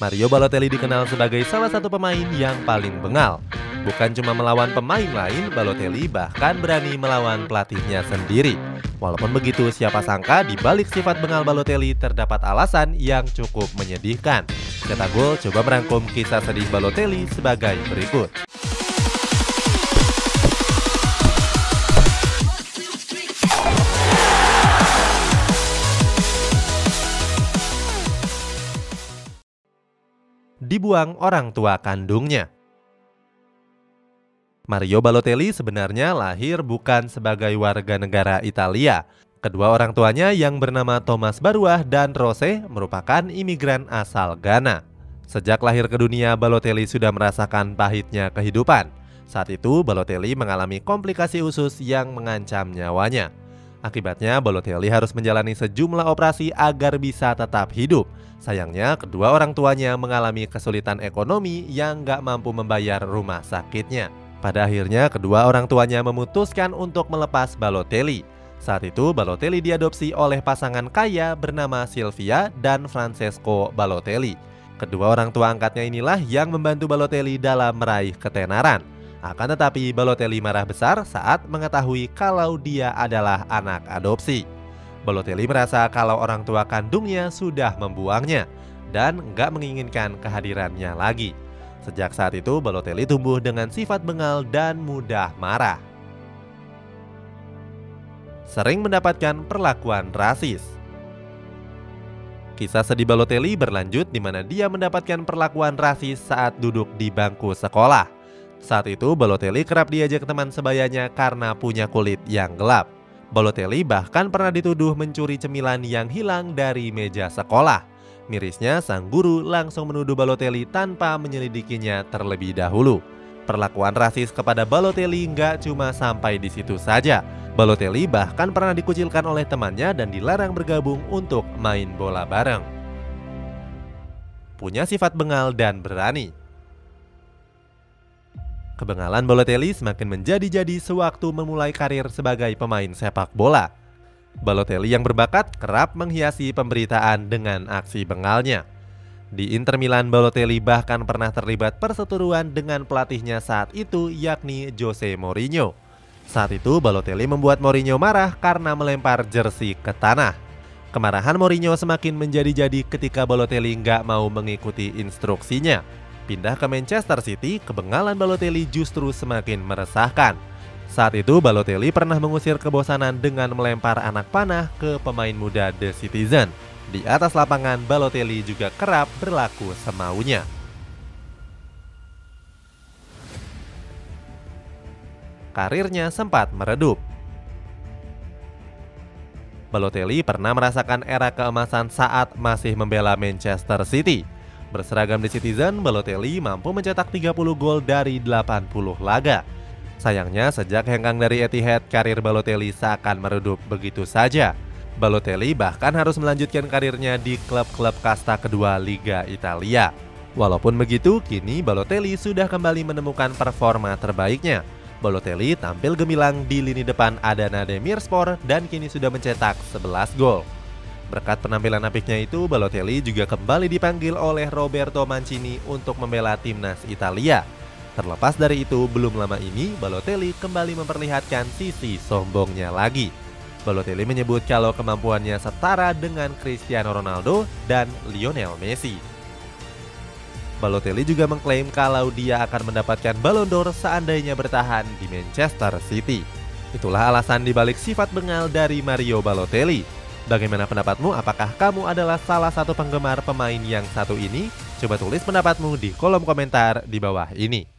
Mario Balotelli dikenal sebagai salah satu pemain yang paling bengal. Bukan cuma melawan pemain lain, Balotelli bahkan berani melawan pelatihnya sendiri. Walaupun begitu, siapa sangka di balik sifat bengal Balotelli terdapat alasan yang cukup menyedihkan. Cetak Gol coba merangkum kisah sedih Balotelli sebagai berikut. Dibuang orang tua kandungnya. Mario Balotelli sebenarnya lahir bukan sebagai warga negara Italia. Kedua orang tuanya yang bernama Thomas Baruah dan Rose merupakan imigran asal Ghana. Sejak lahir ke dunia, Balotelli sudah merasakan pahitnya kehidupan. Saat itu, Balotelli mengalami komplikasi usus yang mengancam nyawanya. Akibatnya, Balotelli harus menjalani sejumlah operasi agar bisa tetap hidup. Sayangnya, kedua orang tuanya mengalami kesulitan ekonomi yang gak mampu membayar rumah sakitnya. Pada akhirnya, kedua orang tuanya memutuskan untuk melepas Balotelli. Saat itu, Balotelli diadopsi oleh pasangan kaya bernama Silvia dan Francesco Balotelli. Kedua orang tua angkatnya inilah yang membantu Balotelli dalam meraih ketenaran. Akan tetapi, Balotelli marah besar saat mengetahui kalau dia adalah anak adopsi. Balotelli merasa kalau orang tua kandungnya sudah membuangnya dan nggak menginginkan kehadirannya lagi. Sejak saat itu, Balotelli tumbuh dengan sifat bengal dan mudah marah. Sering mendapatkan perlakuan rasis. Kisah sedih Balotelli berlanjut di mana dia mendapatkan perlakuan rasis saat duduk di bangku sekolah. Saat itu, Balotelli kerap diajak teman sebayanya karena punya kulit yang gelap. Balotelli bahkan pernah dituduh mencuri cemilan yang hilang dari meja sekolah. Mirisnya, sang guru langsung menuduh Balotelli tanpa menyelidikinya terlebih dahulu. Perlakuan rasis kepada Balotelli nggak cuma sampai di situ saja. Balotelli bahkan pernah dikucilkan oleh temannya dan dilarang bergabung untuk main bola bareng. Punya sifat bengal dan berani. Kebengalan Balotelli semakin menjadi-jadi sewaktu memulai karir sebagai pemain sepak bola. Balotelli yang berbakat kerap menghiasi pemberitaan dengan aksi bengalnya. Di Inter Milan, Balotelli bahkan pernah terlibat perseteruan dengan pelatihnya saat itu, yakni Jose Mourinho. Saat itu, Balotelli membuat Mourinho marah karena melempar jersey ke tanah. Kemarahan Mourinho semakin menjadi-jadi ketika Balotelli nggak mau mengikuti instruksinya. Pindah ke Manchester City, kebengalan Balotelli justru semakin meresahkan. Saat itu, Balotelli pernah mengusir kebosanan dengan melempar anak panah ke pemain muda The Citizen. Di atas lapangan, Balotelli juga kerap berlaku semaunya. Karirnya sempat meredup. Balotelli pernah merasakan era keemasan saat masih membela Manchester City. Berseragam The Citizen, Balotelli mampu mencetak 30 gol dari 80 laga. Sayangnya, sejak hengkang dari Etihad, karir Balotelli seakan meredup begitu saja. Balotelli bahkan harus melanjutkan karirnya di klub-klub kasta kedua Liga Italia. Walaupun begitu, kini Balotelli sudah kembali menemukan performa terbaiknya. Balotelli tampil gemilang di lini depan Adana Demirspor dan kini sudah mencetak 11 gol. Berkat penampilan apiknya itu, Balotelli juga kembali dipanggil oleh Roberto Mancini untuk membela timnas Italia. Terlepas dari itu, belum lama ini Balotelli kembali memperlihatkan sisi sombongnya lagi. Balotelli menyebut kalau kemampuannya setara dengan Cristiano Ronaldo dan Lionel Messi. Balotelli juga mengklaim kalau dia akan mendapatkan Ballon d'Or seandainya bertahan di Manchester City. Itulah alasan dibalik sifat bengal dari Mario Balotelli. Bagaimana pendapatmu? Apakah kamu adalah salah satu penggemar pemain yang satu ini? Coba tulis pendapatmu di kolom komentar di bawah ini.